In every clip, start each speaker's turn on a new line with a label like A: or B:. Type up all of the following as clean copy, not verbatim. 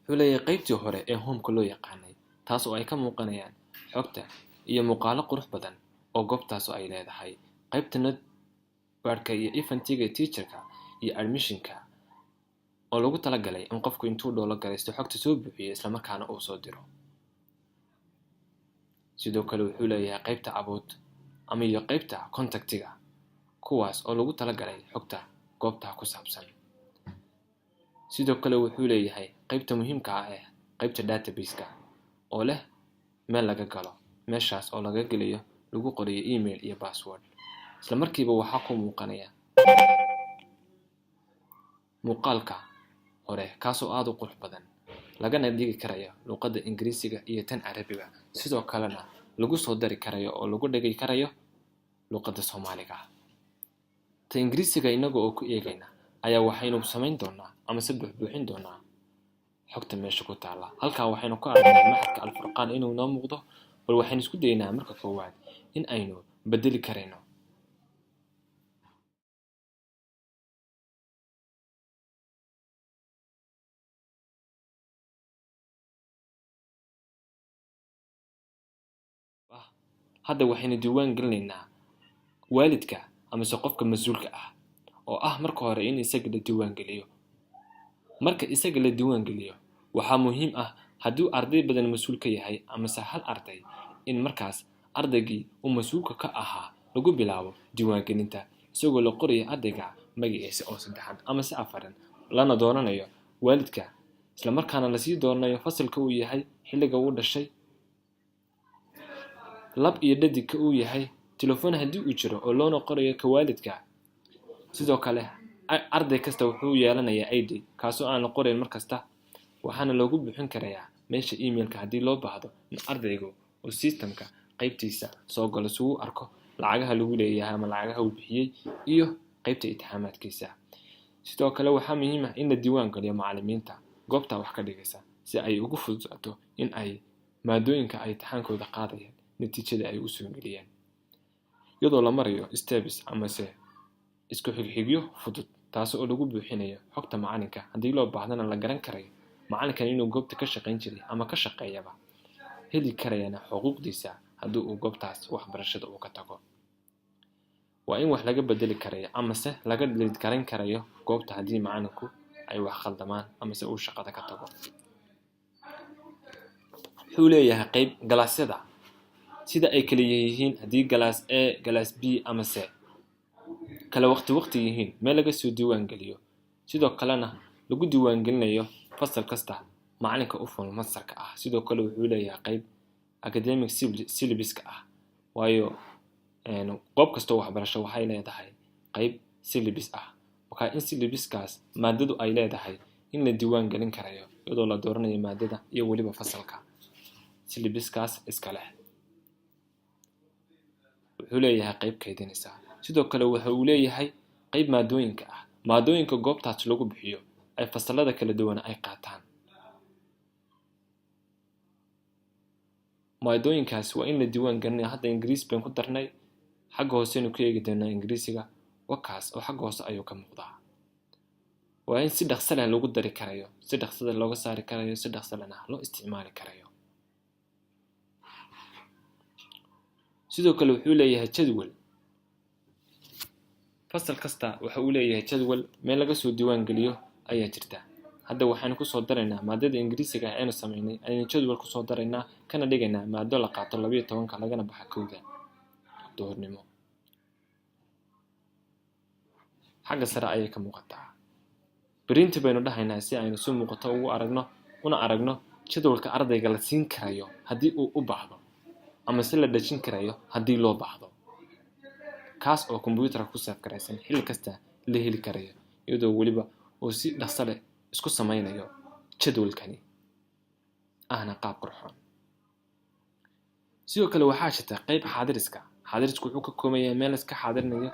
A: wuxuu leeyahay qaybtii hore ee home-ka loo yaqaanay taas oo ay ka muuqanayaan xogta iyo muuqaalo qurux badan oo goobtaas ay leedahay. qaybta notebook-ka iyo event-iga teacher-ka iyo admission-ka oo lagu talagalay in qofku intuu dholo gareysto xogta soo buuxiyo isla markaana uu soo diro. sidoo kale wuxuu leeyahay qaybta about ama iyo qaybta contact-iga kuwaas oo lagu talagalay xogta goobta ku saabsan. sidoo kale wuxuu leeyahay qaybta muhiimka ah ee qaybta database-ka oo leh meel laga galo, meeshaas oo laga geliyo lagu qoriyo email iyo password. isla markiiba waxaa ku muuqanaya muuqaalka hore kaasoo aad u qurux badan, lagana dhigi karayo luqadda Ingiriisiga iyo tan Carabiga, sidoo kalena lagu soo dari karayo oo lagu dhigi karayo luqadda Soomaaliga. ta Ingiriisiga inaga oo ku eegayna ayaa waxaynu samayn doonaa ama si buuxin doonaa xogta meesha ku taala. halkaa waxaynu ku aragnaa maxadka Al-Furqaan inuu noo muuqdo, bal waxaynu isku daynaa marka koowaad in aynu bedeli karayno. hadda waxaynu diiwaan gelinaynaa waalidka ama qofka mas'uulka ah oo ah marka hore in isaga la diiwaan geliyo. marka isaga la diiwaan geliyo waxaa muhiim ah haddii arday badan mas'uul ka yahay ama hal arday in markaas ardaygii uu mas'uulka ka ahaa lagu bilaabo diiwaan gelinta isagoo la qorayo ardayga magaciisa oo saddexan ama afaran, lana doonanayo waalidka isla markaana la sii doonayo fasalka uu yahay, xilliga uu dhashay, lab iyo dhadigka uu yahay, telefoon haddii uu jiro oo loona qorayo ka waalidka. sidoo kale arday kasta wuxuu yeelanayaa ID kaasoo aan la qorayn markasta, waxaana loogu buuxin karayaa meesha emailka haddii loo baahdo in ardaygu uu systemka qaybtiisa soo galo si uu arko lacagaha lagu leeyahay ama lacagaha uu bixiyey iyo qaybta imtixaamaadkiisa. sidoo kale waxaa muhiim ah in la diiwaan geliyo macallimiinta goobta wax ka dhigaysa si ay ugu fududaato in ay maadooyinka ay imtixaankooda qaadayaan natiijada ay u soo geliyaan, iyadoo la marayo steps ama isku xigxigyo fudud taas oo lagu buuxinayo xogta macalinka haddii loo baahdana la garan karayo macalinkan inuu goobta ka shaqayn jiray ama ka shaqeeyaba, heli karayana xuquuqdiisa haddii uu goobtaas waxbarashada uu ka tago. waa in wax laga bedeli karayo ama laga delete garan karayo goobta haddii macalinku ay wax khaldamaan ama uu shaqada ka tago. wuxuu leeyahay qayb galaasyada sida ay kala yihiin haddii galaas A, galaas B ama C kala waqti yihiin meel laga soo diiwaan geliyo. sidoo kalena lagu diiwaan gelinayo fasal kasta macalinka u furan masarka ah. sidoo kale wuxuu leeyahay qayb academic syllabus-ka ah, waayo goob kasta oo waxbarasho waxay leedahay qayb syllabus ah. marka in syllabus-kaas maadadu ay leedahay in la diiwaan gelin karayo iyadoo la dooranayo maadada iyo waliba fasalka syllabus-kaas iska leh. wuxuu leeyahay qayb kaydinaysa. sidoo kale waxa uu leeyahay qayb maadooyinka ah, maadooyinka goobtaas lagu bixiyo ay fasalada kala duwan ay qaataan. maadooyinkaas waa in la diiwaan gelinayo. hadda Ingiriis baan ku darnay, xagga hooseynu ku eegi doonaa Ingiriisiga, wakaas oo xagga hoose ayuu ka muuqdaa. waa in si dhaqso leh lagu dari karayo, si dhaqso leh looga saari karayo, si dhaqso lehna loo isticmaali karayo. sidoo kale wuxuu leeyahay jadwal. fasal kasta waxa uu leeyahay jadwal meel laga soo diiwaan geliyo ayaa jirta. hadda waxaanu ku soo daraynaa maadada Ingiriisiga aynu sameynay, aynu jadwal ku soo daraynaa kana dhigaynaa maado la qaato 12 lagana baxa 1 duhurnimo. xagga sare ayay ka muuqataa. print baynu dhahaynaa si aynu si muuqato ugu aragno jadwalka ardayga la siin karayo haddii uu u baahdo ama si la dhajin karayo haddii loo baahdo, kaas oo kombuyuutarka ku save garaysan xilli kasta la heli karayo iyadoo waliba uu si dhaqso leh isku sameynayo jadwalkani ahna qaab qurxoon. sidoo kale waxaa jirta qayb xaadiriska. xaadirisku wuxuu ka kooban yahay meel iska xaadirinayo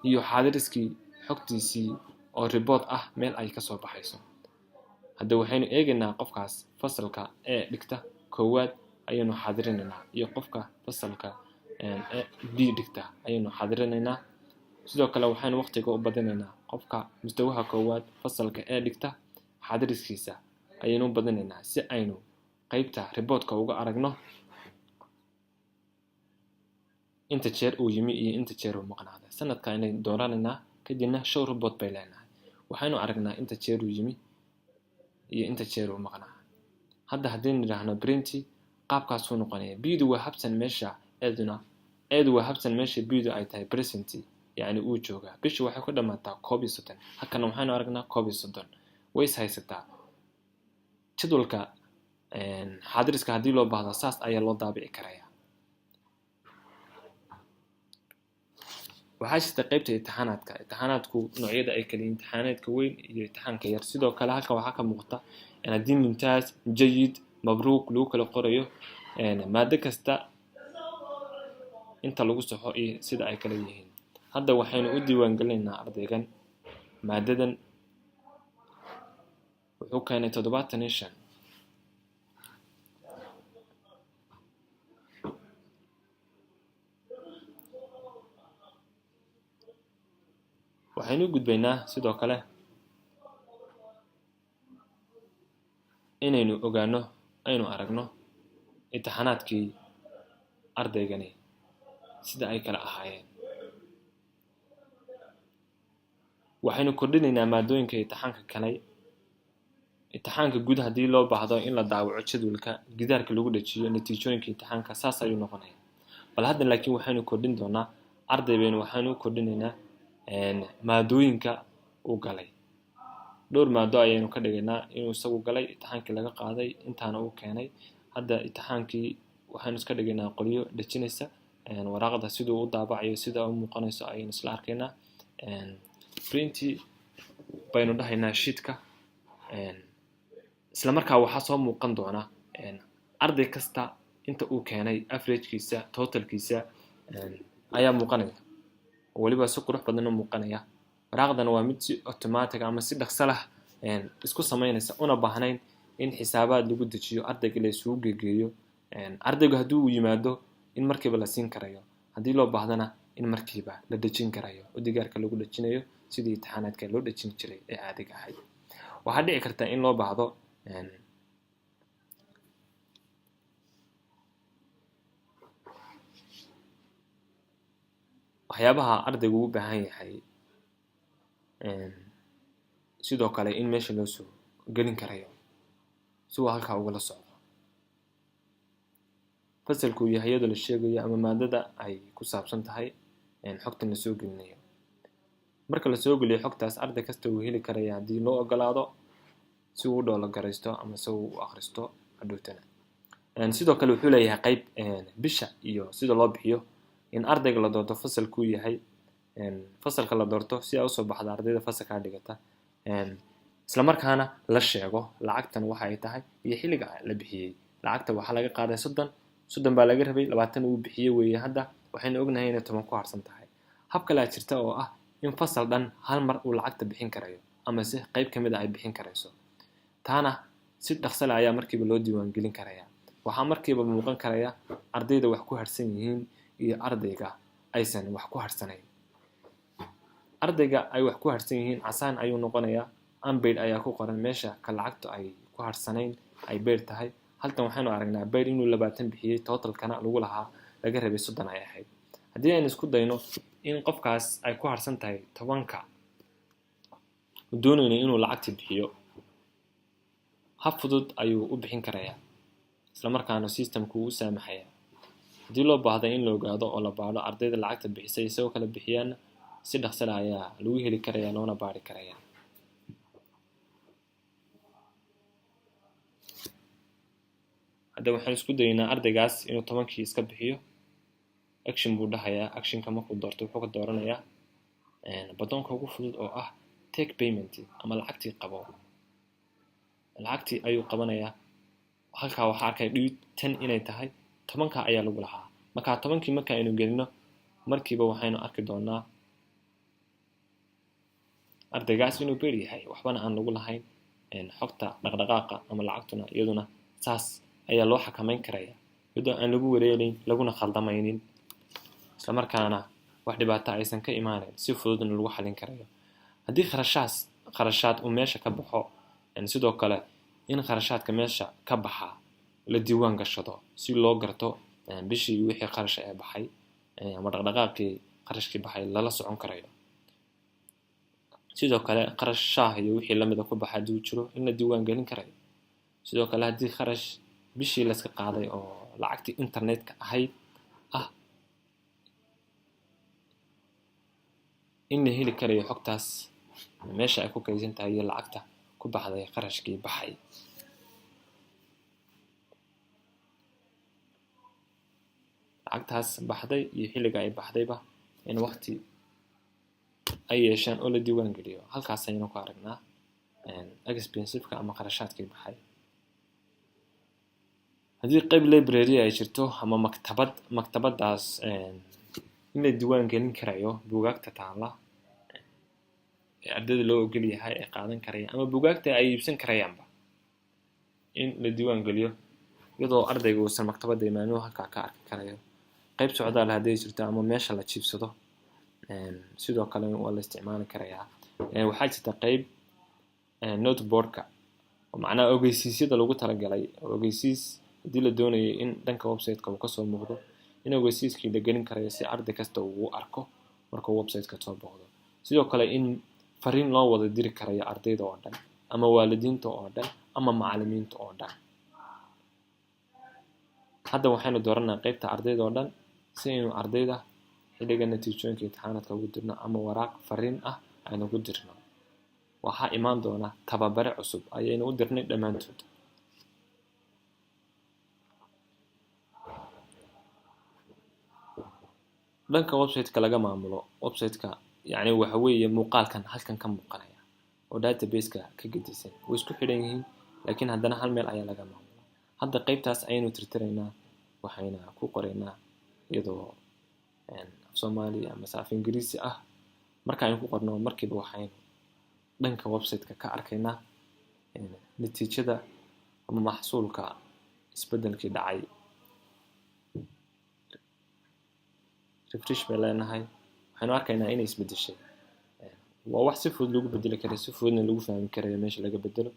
A: iyo xaadiriskii xogtiisii oo report ah meel ay ka soo baxayso. hadda waxaynu eegaynaa qofkaas fasalka ee dhigta koowaad ayaynu xaadirinaynaa iyo qofka fasalka B dhigta ayaynu xaadirinaynaa. sidoo kale waxaynu waqtiga u badinaynaa qofka mustawaha koowaad fasalka ee dhigta xaadiriskiisa ayaynu badinaynaa si aynu qaybta reportka uga aragno inta jeer uu yimi iyo inta jeer uu maqnaaday. sanadka ayaynu dooranaynaa kadibna show report bay leenahay. waxaynu aragnaa inta jeer uu yimi iyo inta jeer uu maqnaa. hadda haddaynu nidhaahno printy qaabkaasuu noqonaya. bdu waa habsan meesha eedu waa habsan meesha bdu ay tahay present, yani uu joogaa. bishu waxay ku dhamaataa 31. halkana waxaynu aragnaa 31. way is haysataa. jadwalka xaadiriska haddii loo baahdo saas ayaa loo daabici karaya. waxaa jirta qaybta imtixaanaadku noocyada ay kala yihiin imtixaanaadka weyn iyo imtixaanka yar. sidoo kale halkan waxaa ka muuqata haddii mumtaaz, jayid, mabruuq lagu kala qorayo maado kasta inta lagu saxo iyo sida ay kala yihiin. hadda waxaynu u diiwaangelinaynaa ardaygan maadadan wuxuu keenay 75. waxaynu gudbaynaa sidoo kale inaynu ogaano aynu aragno imtixaanaadkii ardaygani sida ay kala ahaayeen. waxaynu kordhinaynaa maadooyinka imtixaanka kale. imtixaanka guud haddii loo baahdo in la daawaco jadwalka gidaarka lagu dhajiyo natiijooyinka imtixaanka saas ayuu noqonaya. bal hadda laakiin waxaynu kordhin doonaa ardaybaynu waxaynu kordhinaynaa maadooyinka uu galay. dhowr maado ayaynu ka dhigaynaa inuu isagu galay imtixaankii laga qaaday intaana uu keenay. hadda imtixaankii waxaynu iska dhigaynaa qolyo dhajinaysa waraaqda siduu u daabacayo sida u muuqanayso ayaynu isla arkaynaa. printy baynu dhahaynaa sheetka. isla markaa waxaa soo muuqan doona arday kasta inta uu keenay averagekiisa totalkiisa ayaa muuqanaya. waliba si qurux badan u muuqanaya. waraaqdana waa mid si automatic ama si dhaqso lah isku samaynaysa una baahnayn in xisaabaad lagu dejiyo ardayga la isugu geegeeyo. ardaygu haddii uu yimaado in markiiba la siin karayo, haddii loo baahdana in markiiba la dejin karayo oo digaarka lagu dhajinayo sidii imtixaanaadka loo dhajin jiray ee caadiga ahayd. waxaa dhici karta in loo baahdo waxyaabaha ardaygu u baahan yahay sidoo kale in meesha loo soo gelin karayo si uu halkaa ugala socdo. fasalku yahay iyadoo la sheegayo ama maadada ay ku saabsan tahay xogtan la soo gelinayo. marka la soo geliyo xogtaas arday kasta uu heli karaya haddii loo ogolaado si uu u dhoola garaysto ama si uu u akhristo hadhowtana. sidoo kale wuxuu leeyahay qayb bisha iyo sida loo bixiyo in ardayga la doorto fasalku yahay fasalka la doorto si ay usoo baxda ardayda fasalka dhigata. isla markaana la sheego lacagtan waxa ay tahay iyo xilliga la bixiyay. lacagta waxaa laga qaaday 30 baa laga rabay 20 uu bixiyay weeye. hadda waxaynu ognahay inay 10 ku harsan tahay. hab kale jirta oo ah in fasal dhan hal mar uu lacagta bixin karayo ama si qayb kamid ah ay bixin karayso. taana si dhaqso leh ayaa markiiba loo diiwaan gelin karaya. waxaa markiiba muuqan karaya ardayda wax ku harsan yihiin iyo ardayga aysan wax ku harsanayn. ardayga ay wax ku harsan yihiin casaan ayuu noqonayaa. unpaid ayaa ku qoran meesha ka lacagta ay ku harsanayn ay paid tahay. halkan waxaynu aragnaa paid inuu 20 bixiyay totalkana lagu lahaa laga rabay 30 ay ahayd. haddii aynu isku dayno in qofkaas ay ku harsan tahay 10ka doonayna inuu lacagta bixiyo, hab fudud ayuu u bixin karayaa isla markaana systemku u saamaxaya. haddii loo baahdo in la ogaado oo la baaro ardayda lacagta bixisay isagoo kala bixiyaan si dhaqso leh ayaa lagu heli karaya loona baari karaya. hadda waxaan isku dayaynaa ardaygaas inuu 10kii iska bixiyo. action buu dhahayaa. actionka markuu doorto wuxuu ka dooranayaa batoonka ugu fudud oo ah take payment ama lacagtii qabo. lacagtii ayuu qabanayaa. halkaa waxaa arkay dhiid 10 inay tahay 10ka ayaa lagu lahaa. marka 10kii marka aynu gelino markiiba waxaynu arki doonaa ardaygaas inuu beer yahay waxbana aan lagu lahayn. xogta dhaqdhaqaaqa ama lacagtuna iyaduna saas ayaa loo xakameyn karaya iyadoo aan lagu wareerin laguna khaldamaynin isla markaana wax dhibaato aysan ka imaaneyn si fududna lagu xalin karayo. haddii kharashaad uu meesha ka baxo sidoo kale in kharashaadka meesha ka baxa la diiwaan gashado si loo garto bishii wixii kharash ee baxay ama dhaqdhaqaaqii qarashkii baxay lala socon karayo. sidoo kale kharash shaah iyo wixii lamida ku baxa haduu jiro in la diiwaan gelin karayo. sidoo kale haddii kharash bishii la iska qaaday oo lacagtii internetka ahayd in la heli karayo xogtaas meesha ay ku kaydsan tahay iyo lacagta ku baxday qarashkii baxay. lacagtaas baxday iyo xilliga ay baxdayba in waqti ay yeeshaan oo la diiwaan geliyo. halkaas ayaynu ku aragnaa expensive-ka ama qarashaadkii baxay. haddii qayb library ay jirto ama maktabadaas in la diiwaan gelin karayo buugaagta taala ee ardayda loo ogol yahay ay qaadan karayaan ama buugaagta ay iibsan karayaanba in la diiwaan geliyo iyadoo ardaygu uusan maktabada imaanin halkaa ka arki karayo. qayb socdaal haddii jirto ama meesha la jiibsado sidoo kale waa la isticmaali karayaa. waxaa jirta qayb noteboardka oo macnaha ogeysiisyada lagu talagalay ogeysiis haddii la doonayo in dhanka website-ka uu kasoo muuqdo in ogeysiiskii la gelin karayo si arday kasta uu arko markuu website-ka soo booqdo. sidoo kale in fariin loo wada diri karayo ardayda oo dhan ama waalidiinta oo dhan ama macallimiinta oo dhan. hadda waxaynu dooranaa qaybta ardayda oo dhan si aynu ardayda xilliga natiijooyinka imtixaanaadka ugu dirno ama waraaq fariin aynu ugu dirno. waxaa imaan doona tababare cusub ayaynu u dirnay dhammaantood. dhanka website-ka laga maamulo website-ka yani waxa weeye muuqaalkan halkan ka muuqanaya oo database-ka ka gedisan way isku xidhan yihiin laakiin haddana hal meel ayaa laga maamula. hadda qaybtaas ayaynu tirtiraynaa waxayna ku qoraynaa iyadoo af Soomaali ama af Ingiriisi marka aynu ku qorno markiiba waxaynu dhanka website-ka ka arkaynaa natiijada ama maxsuulka isbedelkii dhacay. refresh bay leenahay waxaynu arkaynaa inay isbedeshay. waa wax si fudud lagu bedeli karo si fududna lagu fahmi karayo meesha laga bedelo.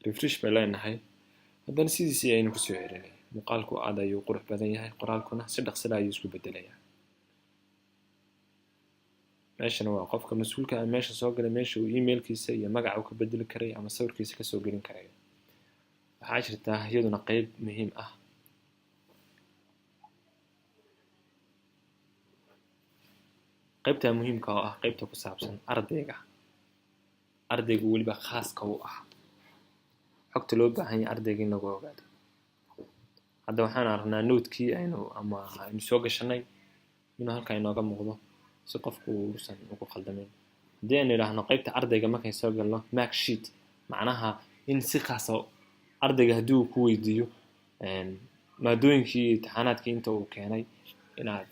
A: refresh bay leenahay haddana sidiisii aynu kusoo celinay. muuqaalku aad ayuu qurux badan yahay qoraalkuna si dhaqso leh ayuu isku bedelayaa. meeshana waa qofka mas'uulka ah meesha soo galay meesha uu emailkiisa iyo magaca uu ka bedeli karay ama sawirkiisa ka soo gelin karay. waxaa jirta iyaduna qayb muhiim qaybta muhiimka oo qaybta ku saabsan ardayga waliba khaaska u xogta loo baahan yahay ardayga in lagu ogaado. hadda waxaan aragnaa note-kii aynu soo gashanay inuu halkaa inooga muuqdo si qofku uusan ugu khaldamin. haddii aynu idhaahno qaybta ardayga markay soo galno mark sheet macnaha in si khaas ardayga haddii uu ku weydiiyo maadooyinkii imtixaanaadkii inta uu keenay inaad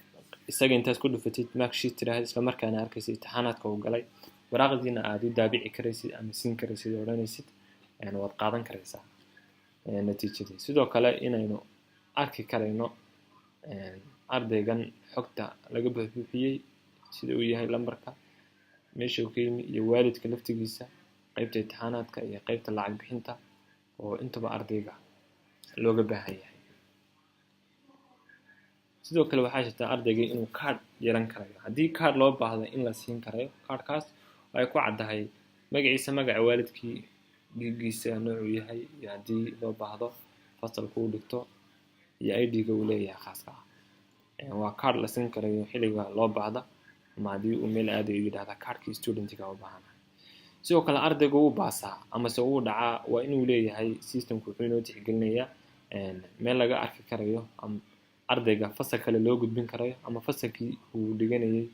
A: isaga intaad ku dhufatid mark sheet tiraahdo isla markaana arkaysid imtixaanaadka uu galay waraaqdiina aad u daabici karaysid ama siin karaysid oo odhanaysid waad qaadan karaysaa natiijadii. sidoo kale inaynu arki karayno ardaygan xogta laga buuxiyey sida uu yahay lambarka meesha uu ka yimi iyo waalidka laftigiisa qaybta imtixaanaadka iyo qaybta lacag bixinta oo intaba ardayga looga baahan yahay. sidoo kale waxaa jirta ardayga inuu card yeelan karayo haddii card loo baahdo in la siin karayo. cardkaas ay ku caddahay magaciisa magaca waalidkii gigiisa noocu yahay iyo haddii loo baahdo fasalku uu dhigto iyo ID-ga uu leeyahay khaaska waa card la siin karayo xilliga loo baahdo ama haddii uu meel aadayo yidhaahda cardkii student-ga u baahan. sidoo kale ardaygu uu baasaa ama se uu dhacaa waa inuu leeyahay systemku wuxuu inoo tixgelinayaa meel laga arki karayo ama ardayga fasal kale loo gudbin karayo ama fasalkii uu dhiganayay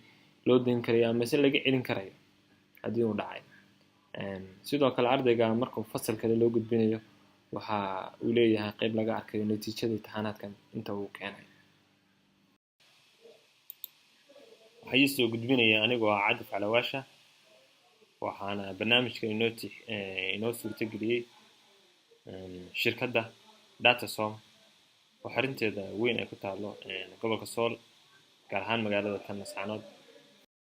A: loo dayn karayo ama se laga celin karayo haddii uu dhacay. sidoo kale ardayga markuu fasal kale loo gudbinayo waxa uu leeyahay qayb laga arkayo natiijada imtixaanaadkan inta uu keenay. waxay soo gudbinaya anigoo Cabdi Calawaasha waxaana barnaamijka inoo suurtageliyay shirkadda Datasom oo xarinteeda weyn ay ku taalo gobolka Sool gaar ahaan magaalada Tanascanood.